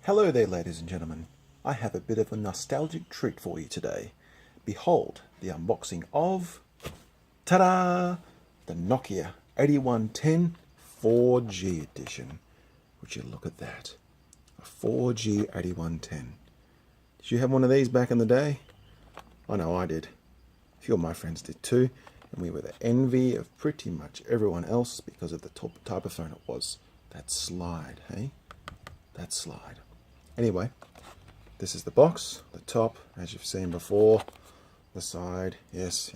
Hello there, ladies and gentlemen. I have a bit of a nostalgic treat for you today. Behold the unboxing of, ta-da, the Nokia 8110 4G edition. Would you look at that? A 4G 8110. Did you have one of these back in the day? I know I did. A few of my friends did too, and we were the envy of pretty much everyone else because of the type of phone it was. That slide, hey? That slide. Anyway, this is the box, the top, as you've seen before, the side, yes,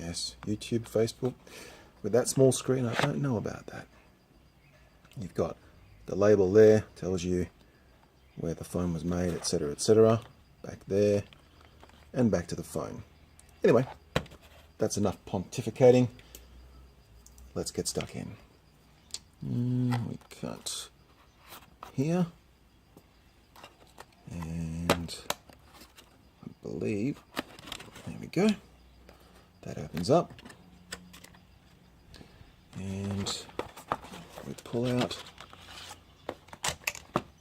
YouTube, Facebook. With that small screen, I don't know about that. You've got the label there, tells you where the phone was made, etc., etc. Back there, and back to the phone. Anyway, that's enough pontificating. Let's get stuck in. We cut here. And I believe, there we go, that opens up, and we pull out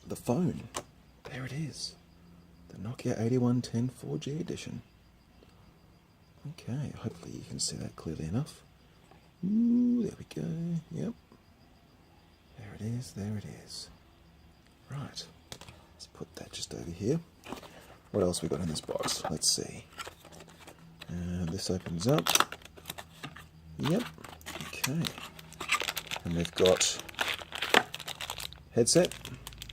the phone. There it is, the Nokia 8110 4G edition. Okay, hopefully you can see that clearly enough. Ooh, there we go, yep, there it is, there it is. Right. Let's put that just over here. What else we got in this box? Let's see. This opens up. Yep. Okay. And we've got headset.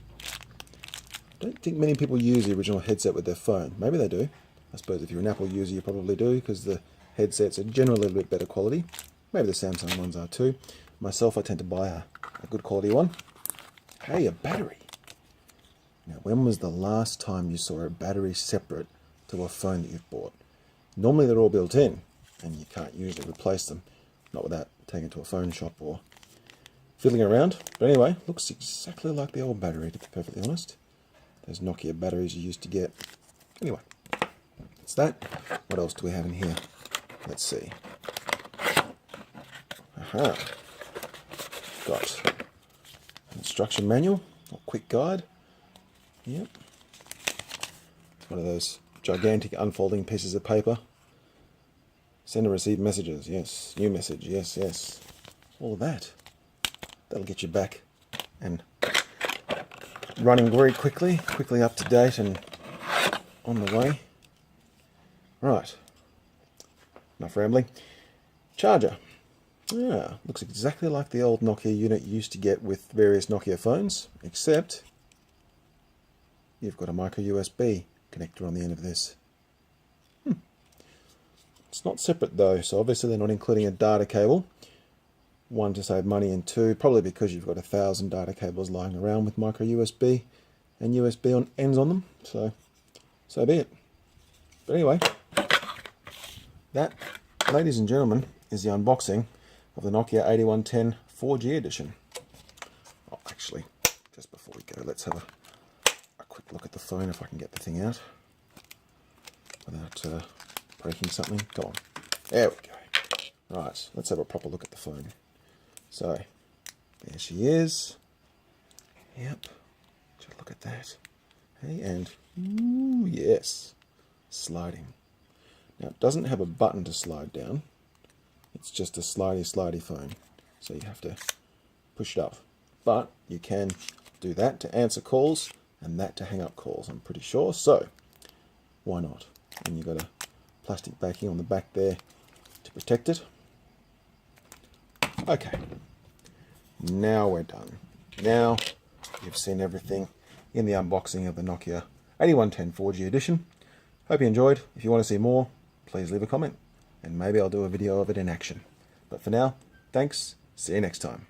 I don't think many people use the original headset with their phone. Maybe they do. I suppose if you're an Apple user, you probably do, because the headsets are generally a little bit better quality. Maybe the Samsung ones are too. Myself, I tend to buy a good quality one. Hey, a battery. Now, when was the last time you saw a battery separate to a phone that you've bought? Normally they're all built in, and you can't usually replace them, not without taking it to a phone shop or fiddling around. But anyway, looks exactly like the old battery, to be perfectly honest. Those Nokia batteries you used to get. Anyway, that's that. What else do we have in here? Let's see. Aha. Got an instruction manual, or quick guide. Yep. It's one of those gigantic unfolding pieces of paper. Send and receive messages, yes. New message, yes. All of that. That'll get you back and running very quickly up to date and on the way. Right. Enough rambling. Charger. Yeah, looks exactly like the old Nokia unit you used to get with various Nokia phones, except you've got a micro USB connector on the end of this. It's not separate though, so obviously they're not including a data cable. One, to save money, and two, probably because you've got 1,000 data cables lying around with micro USB and USB ends on them, so be it. But anyway, that, ladies and gentlemen, is the unboxing of the Nokia 8110 4G edition. Oh, actually, just before we go, let's have a quick look at the phone, if I can get the thing out without breaking something. Go on. There we go. Right, let's have a proper look at the phone. So, there she is. Yep. Just look at that. Hey, and, ooh, yes, sliding. Now, it doesn't have a button to slide down. It's just a slidey phone. So you have to push it up. But you can do that to answer calls and that to hang up calls, I'm pretty sure. So, why not? And you've got a plastic backing on the back there to protect it. Okay, now we're done. Now you've seen everything in the unboxing of the Nokia 8110 4G edition. Hope you enjoyed. If you want to see more, please leave a comment, and maybe I'll do a video of it in action. But for now, thanks. See you next time.